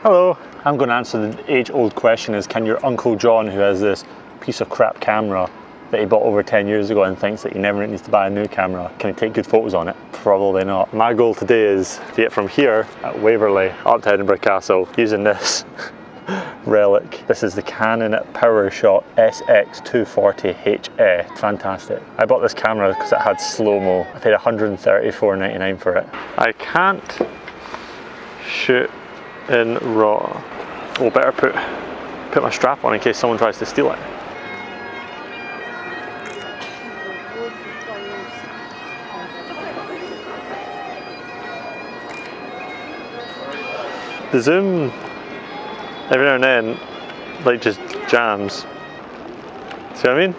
Hello, I'm going to answer the age-old question is, can your Uncle John, who has this piece of crap camera that he bought over 10 years ago and thinks that he never needs to buy a new camera, can he take good photos on it? Probably not. My goal today is to get from here at Waverley up to Edinburgh Castle using this relic. This is the Canon PowerShot SX240HE. Fantastic. I bought this camera because it had slow-mo. I paid $134.99 for it. I can't shoot in RAW. Oh, better put my strap on in case someone tries to steal it. The zoom every now and then like just jams. See what I mean?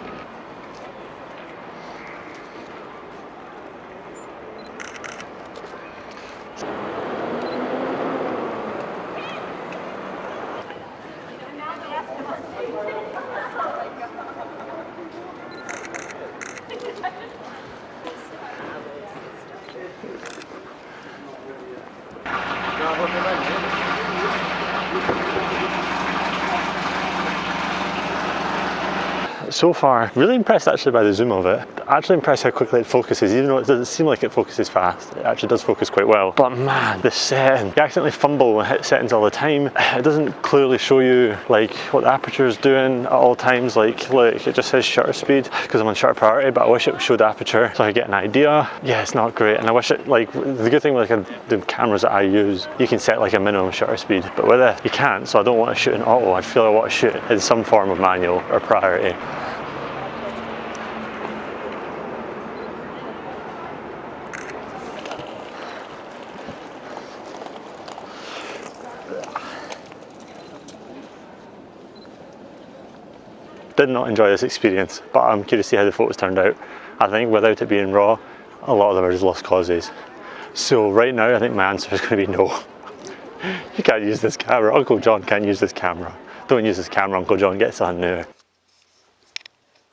So far, really impressed actually by the zoom of it. Actually impressed how quickly it focuses, even though it doesn't seem like it focuses fast. It actually does focus quite well. But man, the setting, you accidentally fumble and hit settings all the time. It doesn't clearly show you like what the aperture is doing at all times. Like it just says shutter speed because I'm on shutter priority, but I wish it would show the aperture so I get an idea. Yeah, it's not great. And I wish it, like, the good thing with like the cameras that I use, you can set like a minimum shutter speed, but with it, you can't. So I don't want to shoot in auto. I feel I want to shoot in some form of manual or priority. Did not enjoy this experience, but I'm curious to see how the photos turned out. I think without it being raw, a lot of them are just lost causes. So right now, I think my answer is going to be no. You can't use this camera. Uncle John can't use this camera. Don't use this camera, Uncle John. Get something new.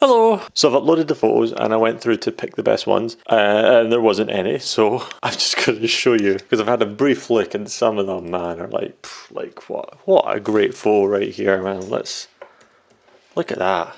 Hello! So I've uploaded the photos and I went through to pick the best ones and there wasn't any, so I'm just going to show you because I've had a brief look and some of them, man, are like what a great photo right here, man. Let's look at that.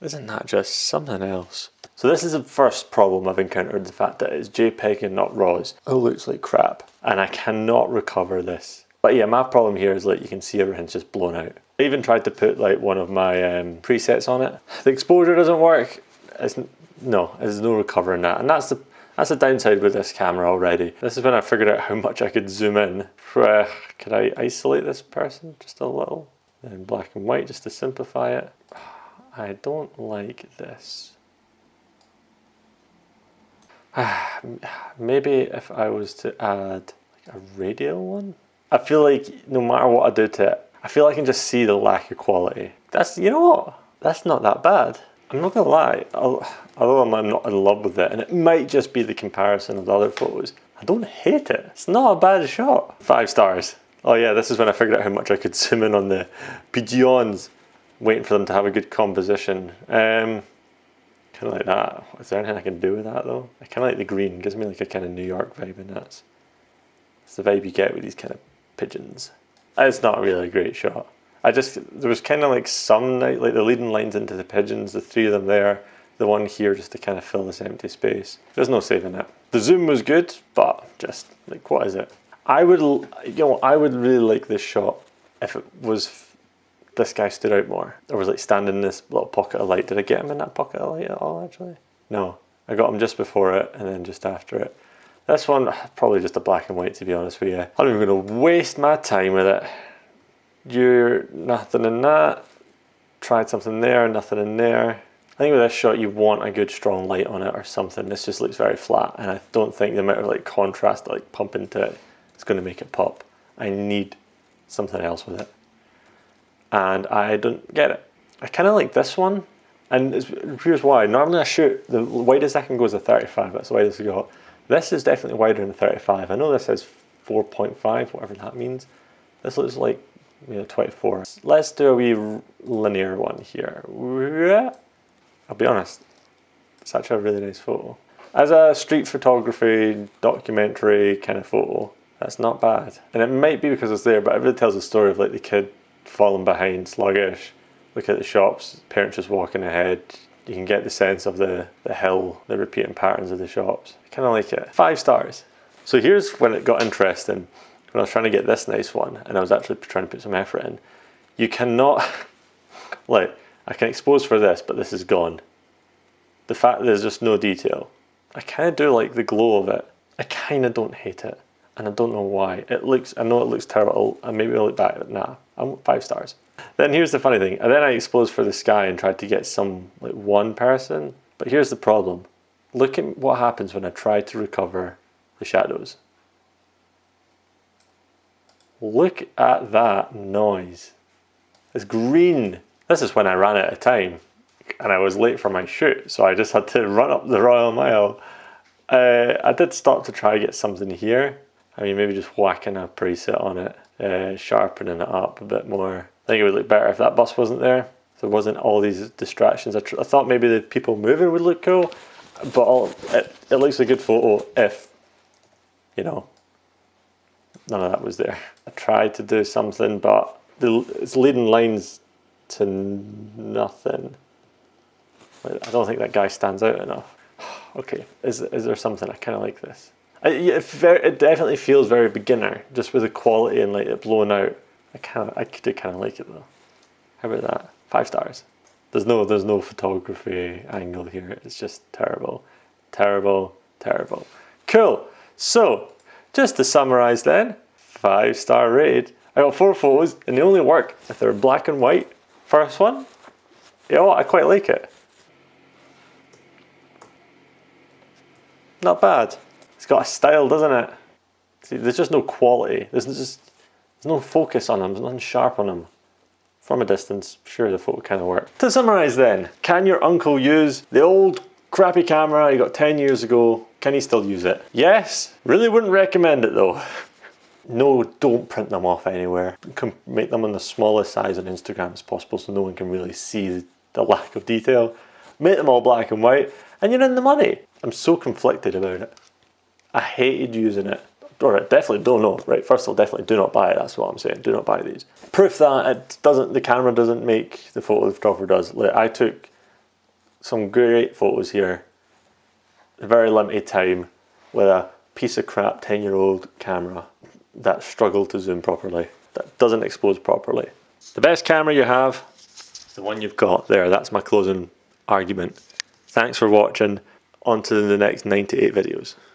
Isn't that just something else? So this is the first problem I've encountered, the fact that it's JPEG and not RAWs. It looks like crap and I cannot recover this. But yeah, my problem here is like you can see everything's just blown out. I even tried to put like one of my presets on it. The exposure doesn't work. There's no recovering that. And that's the downside with this camera already. This is when I figured out how much I could zoom in. Could I isolate this person just a little? Then black and white just to simplify it. I don't like this. Maybe if I was to add like a radial one? I feel like no matter what I do to it, I feel I can just see the lack of quality. You know what? That's not that bad. I'm not gonna lie, although I'm not in love with it, and it might just be the comparison of the other photos, I don't hate it. It's not a bad shot. 5 stars. Oh yeah, this is when I figured out how much I could zoom in on the pigeons, waiting for them to have a good composition. Kind of like that. Is there anything I can do with that though? I kind of like the green, it gives me like a kind of New York vibe in that. It's the vibe you get with these kind of pigeons. It's not really a great shot. There was kind of like some, like the leading lines into the pigeons, the 3 of them there, the one here just to kind of fill this empty space. There's no saving it. The zoom was good, but just like, what is it? I would really like this shot if it was, this guy stood out more. Or was like standing in this little pocket of light. Did I get him in that pocket of light at all actually? No, I got him just before it and then just after it. This one, probably just a black and white to be honest with you. I'm not even going to waste my time with it. You're nothing in that. Tried something there, nothing in there. I think with this shot you want a good strong light on it or something. This just looks very flat and I don't think the amount of like contrast to like pump into it is going to make it pop. I need something else with it. And I don't get it. I kind of like this one. And here's why. Normally I shoot, the widest I can go is a 35. That's the widest I got. This is definitely wider than 35. I know this says 4.5, whatever that means. This looks like 24. Let's do a wee linear one here. I'll be honest, it's actually a really nice photo. As a street photography, documentary kind of photo, That's not bad. And it might be because it's there, but it really tells a story of like the kid falling behind, sluggish. Look at the shops, parents just walking ahead. You can get the sense of the hill, the repeating patterns of the shops. I kind of like it. 5 stars. So here's when it got interesting. When I was trying to get this nice one, and I was actually trying to put some effort in. You cannot, like, I can expose for this, but this is gone. The fact that there's just no detail. I kind of do like the glow of it. I kind of don't hate it. And I don't know why. I know it looks terrible, and maybe I'll look back at it. Nah, I'm 5 stars. Then here's the funny thing. And then I exposed for the sky and tried to get some, like, one person. But here's the problem. Look at what happens when I try to recover the shadows. Look at that noise. It's green. This is when I ran out of time. And I was late for my shoot, so I just had to run up the Royal Mile. I did stop to try to get something here. I mean, maybe just whacking a preset on it, sharpening it up a bit more. I think it would look better if that bus wasn't there. If there wasn't all these distractions. I thought maybe the people moving would look cool, but it looks a good photo if, you know, none of that was there. I tried to do something, but it's leading lines to nothing. I don't think that guy stands out enough. Okay, is there something? I kind of like this. It definitely feels very beginner, just with the quality and like it blowing out. I do kind of like it though. How about that? 5 stars. There's no photography angle here. It's just terrible, terrible, terrible. Cool. So, just to summarize then, 5-star rated. I got 4 photos, and they only work if they're black and white. First one, you know what? I quite like it. Not bad. It's got a style, doesn't it? See, there's just no quality. There's no focus on them. There's nothing sharp on them. From a distance, sure, the photo kind of worked. To summarize then, can your uncle use the old crappy camera he got 10 years ago? Can he still use it? Yes. Really wouldn't recommend it though. No, don't print them off anywhere. You can make them on the smallest size on Instagram as possible so no one can really see the lack of detail. Make them all black and white and you're in the money. I'm so conflicted about it. I hated using it. Or definitely don't know. Right, first of all, definitely do not buy it. That's what I'm saying. Do not buy these. Proof that the camera doesn't make the photo the photographer does. Like, I took some great photos here, a very limited time, with a piece of crap 10-year-old camera that struggled to zoom properly, that doesn't expose properly. The best camera you have is the one you've got there. That's my closing argument. Thanks for watching. On to the next 98 videos.